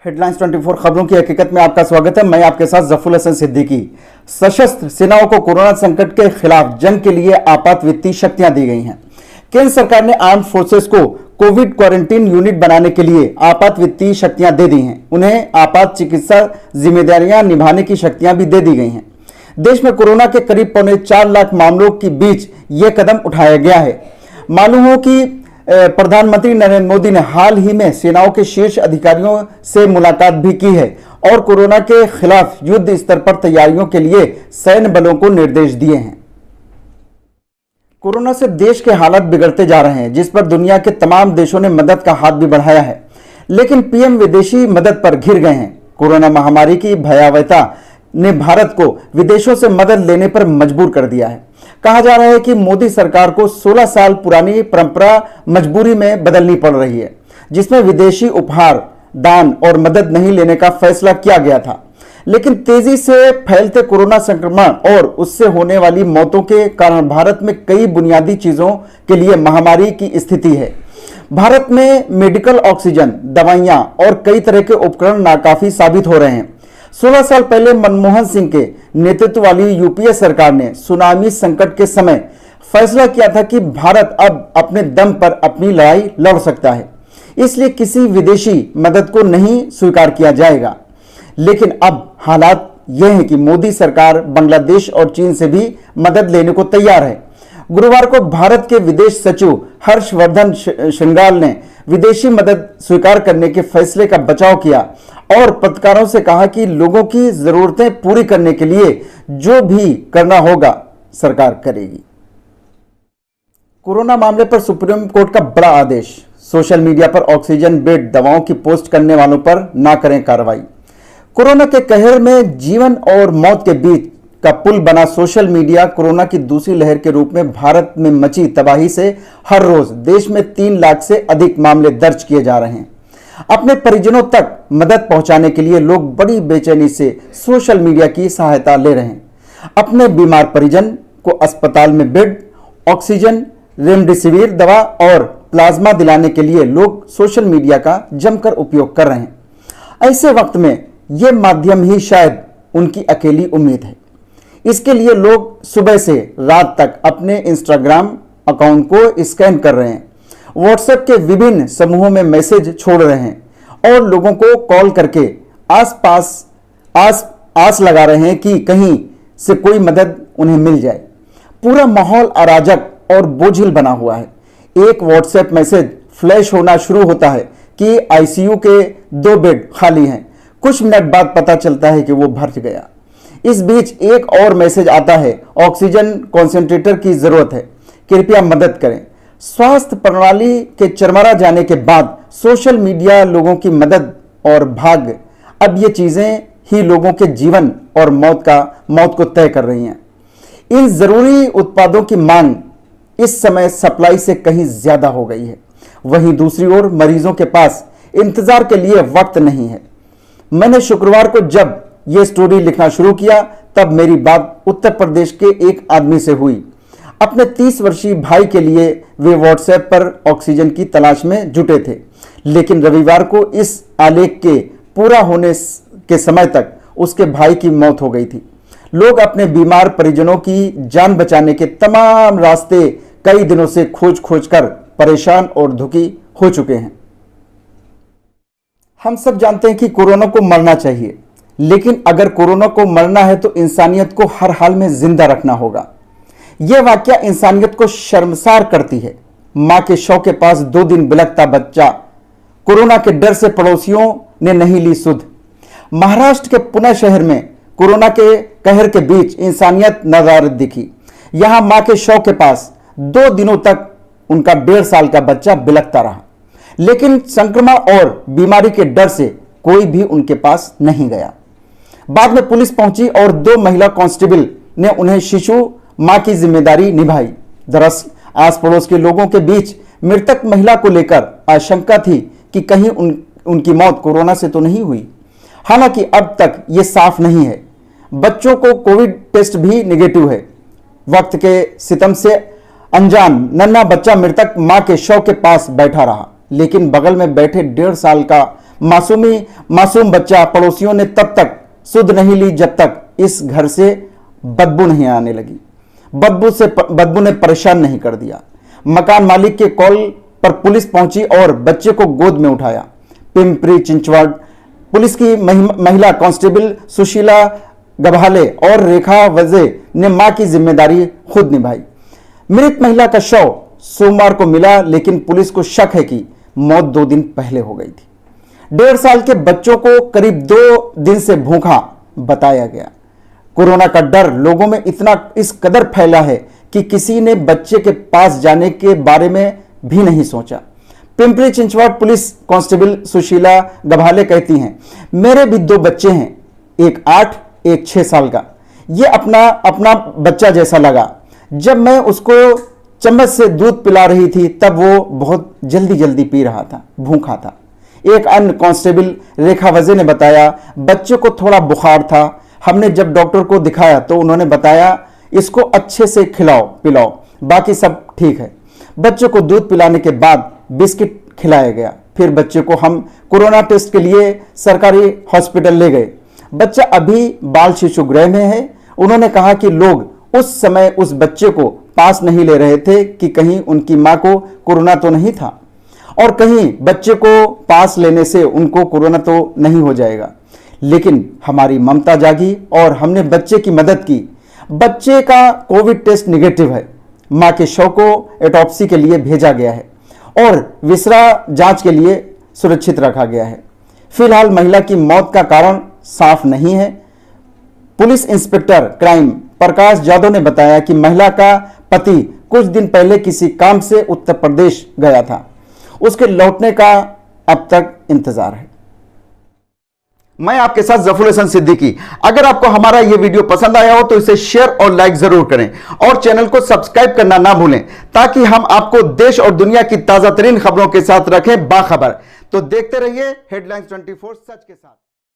Headlines 24 खबरों की हकीकत में आपका स्वागत है। मैं आपके साथ जफुल हसन सिद्दीकी। सशस्त्र सेनाओं को कोरोना संकट के खिलाफ जंग के लिए आपात वित्तीय शक्तियां दी गई हैं। केंद्र सरकार ने आर्म्ड फोर्सेस को कोविड क्वारंटीन यूनिट बनाने के लिए आपात वित्तीय शक्तियां दे दी हैं। उन्हें आपात चिकित्सा जिम्मेदारियां निभाने की शक्तियां भी दे दी गई हैं। देश में कोरोना के करीब 4.25 लाख मामलों के बीच यह कदम उठाया गया है। मालूम हो कि प्रधानमंत्री नरेंद्र मोदी ने हाल ही में सेनाओं के शीर्ष अधिकारियों से मुलाकात भी की है और कोरोना के खिलाफ युद्ध स्तर पर तैयारियों के लिए सैन्य बलों को निर्देश दिए हैं। कोरोना से देश के हालात बिगड़ते जा रहे हैं, जिस पर दुनिया के तमाम देशों ने मदद का हाथ भी बढ़ाया है, लेकिन पीएम विदेशी मदद पर घिर गए हैं। कोरोना महामारी की भयावहता ने भारत को विदेशों से मदद लेने पर मजबूर कर दिया है। कहा जा रहा है कि मोदी सरकार को 16 साल पुरानी परंपरा मजबूरी में बदलनी पड़ रही है, जिसमें विदेशी उपहार, दान और मदद नहीं लेने का फैसला किया गया था। लेकिन तेजी से फैलते कोरोना संक्रमण और उससे होने वाली मौतों के कारण भारत में कई बुनियादी चीजों के लिए महामारी की स्थिति है। भारत में मेडिकल ऑक्सीजन, दवाइयां और कई तरह के उपकरण नाकाफी साबित हो रहे हैं। 16 साल पहले मनमोहन सिंह के नेतृत्व वाली यूपीए सरकार ने सुनामी संकट के समय फैसला किया था कि भारत अब अपने दम पर अपनी लड़ाई लड़ सकता है, इसलिए किसी विदेशी मदद को नहीं स्वीकार किया जाएगा। लेकिन अब हालात यह है कि मोदी सरकार बांग्लादेश और चीन से भी मदद लेने को तैयार है। गुरुवार को भारत के विदेश सचिव हर्षवर्धन श्रृंगाल ने विदेशी मदद स्वीकार करने के फैसले का बचाव किया और पत्रकारों से कहा कि लोगों की जरूरतें पूरी करने के लिए जो भी करना होगा सरकार करेगी। कोरोना मामले पर सुप्रीम कोर्ट का बड़ा आदेश। सोशल मीडिया पर ऑक्सीजन बेड, दवाओं की पोस्ट करने वालों पर ना करें कार्रवाई। कोरोना के कहर में जीवन और मौत के बीच का पुल बना सोशल मीडिया कोरोना की दूसरी लहर के रूप में भारत में मची तबाही से हर रोज देश में 3 लाख से अधिक मामले दर्ज किए जा रहे हैं। अपने परिजनों तक मदद पहुंचाने के लिए लोग बड़ी बेचैनी से सोशल मीडिया की सहायता ले रहे हैं। अपने बीमार परिजन को अस्पताल में बेड, ऑक्सीजन, रेमडेसिविर दवा और प्लाज्मा दिलाने के लिए लोग सोशल मीडिया का जमकर उपयोग कर रहे हैं। ऐसे वक्त में यह माध्यम ही शायद उनकी अकेली उम्मीद है। इसके लिए लोग सुबह से रात तक अपने इंस्टाग्राम अकाउंट को स्कैन कर रहे हैं, व्हाट्सएप के विभिन्न समूहों में मैसेज छोड़ रहे हैं और लोगों को कॉल करके आस लगा रहे हैं कि कहीं से कोई मदद उन्हें मिल जाए। पूरा माहौल अराजक और बोझिल बना हुआ है। एक व्हाट्सएप मैसेज फ्लैश होना शुरू होता है कि आईसीयू के 2 बेड खाली हैं। कुछ मिनट बाद पता चलता है कि वो भर गया। इस बीच एक और मैसेज आता है, ऑक्सीजन कॉन्सेंट्रेटर की जरूरत है, कृपया मदद करें। स्वास्थ्य प्रणाली के चरमरा जाने के बाद सोशल मीडिया लोगों की मदद और भाग्य, अब ये चीजें ही लोगों के जीवन और मौत को तय कर रही हैं। इन जरूरी उत्पादों की मांग इस समय सप्लाई से कहीं ज्यादा हो गई है। वहीं दूसरी ओर मरीजों के पास इंतजार के लिए वक्त नहीं है। मैंने शुक्रवार को जब यह स्टोरी लिखना शुरू किया तब मेरी बात उत्तर प्रदेश के एक आदमी से हुई। अपने 30 वर्षीय भाई के लिए वे व्हाट्सएप पर ऑक्सीजन की तलाश में जुटे थे, लेकिन रविवार को इस आलेख के पूरा होने के समय तक उसके भाई की मौत हो गई थी। लोग अपने बीमार परिजनों की जान बचाने के तमाम रास्ते कई दिनों से खोज कर परेशान और दुखी हो चुके हैं। हम सब जानते हैं कि कोरोना को मरना चाहिए, लेकिन अगर कोरोना को मरना है तो इंसानियत को हर हाल में जिंदा रखना होगा। यह वाकया इंसानियत को शर्मसार करती है। मां के शव के पास 2 दिन बिलखता बच्चा, कोरोना के डर से पड़ोसियों ने नहीं ली सुध। महाराष्ट्र के पुणे शहर में कोरोना के कहर के बीच इंसानियत नदारद दिखी। यहां मां के शव के पास 2 दिनों तक उनका 1.5 साल का बच्चा बिलखता रहा, लेकिन संक्रमण और बीमारी के डर से कोई भी उनके पास नहीं गया। बाद में पुलिस पहुंची और 2 महिला कांस्टेबल ने उन्हें शिशु मां की जिम्मेदारी निभाई। दरअसल आस पड़ोस के लोगों के बीच मृतक महिला को लेकर आशंका थी कि कहीं उनकी मौत कोरोना से तो नहीं हुई। हालांकि अब तक यह साफ नहीं है। बच्चों को कोविड टेस्ट भी नेगेटिव है। वक्त के सितम से अनजान नन्हा बच्चा मृतक मां के शव के पास बैठा रहा, लेकिन बगल में बैठे 1.5 साल का मासूम बच्चा, पड़ोसियों ने तब तक सुध नहीं ली जब तक इस घर से बदबू नहीं आने लगी। बदबू ने परेशान नहीं कर दिया। मकान मालिक के कॉल पर पुलिस पहुंची और बच्चे को गोद में उठाया। पिंपरी चिंचवड़ पुलिस की महिला कांस्टेबल सुशीला गभाले और रेखा वजे ने मां की जिम्मेदारी खुद निभाई। मृत महिला का शव सोमवार को मिला, लेकिन पुलिस को शक है कि मौत 2 दिन पहले हो गई थी। 1.5 साल के बच्चों को करीब 2 दिन से भूखा बताया गया। कोरोना का डर लोगों में इस कदर फैला है कि किसी ने बच्चे के पास जाने के बारे में भी नहीं सोचा। पिंपरी चिंचवड़ पुलिस कांस्टेबल सुशीला गभाले कहती हैं, मेरे भी 2 बच्चे हैं, एक 8 एक 6 साल का। ये अपना बच्चा जैसा लगा। जब मैं उसको चम्मच से दूध पिला रही थी तब वो बहुत जल्दी पी रहा था, भूखा था। एक अन्य कांस्टेबल रेखा वजे ने बताया, बच्चे को थोड़ा बुखार था। हमने जब डॉक्टर को दिखाया तो उन्होंने बताया इसको अच्छे से खिलाओ पिलाओ, बाकी सब ठीक है। बच्चे को दूध पिलाने के बाद बिस्किट खिलाया गया। फिर बच्चे को हम कोरोना टेस्ट के लिए सरकारी हॉस्पिटल ले गए। बच्चा अभी बाल शिशु गृह में है। उन्होंने कहा कि लोग उस समय उस बच्चे को पास नहीं ले रहे थे कि कहीं उनकी मां को कोरोना तो नहीं था और कहीं बच्चे को पास लेने से उनको कोरोना तो नहीं हो जाएगा। लेकिन हमारी ममता जागी और हमने बच्चे की मदद की। बच्चे का कोविड टेस्ट निगेटिव है। मां के शव को ऑटोप्सी के लिए भेजा गया है और विसरा जांच के लिए सुरक्षित रखा गया है। फिलहाल महिला की मौत का कारण साफ नहीं है। Police inspector crime Prakash Yadav ने बताया कि महिला का पति कुछ दिन पहले किसी काम से उत्तर प्रदेश गया था। उसके लौटने का अब तक इंतजार है। मैं आपके साथ जफरुल हसन सिद्दीकी। अगर आपको हमारा यह वीडियो पसंद आया हो तो इसे शेयर और लाइक जरूर करें और चैनल को सब्सक्राइब करना ना भूलें ताकि हम आपको देश और दुनिया की ताजा तरीन खबरों के साथ रखें बाखबर। तो देखते रहिए हेडलाइंस 24 सच के साथ।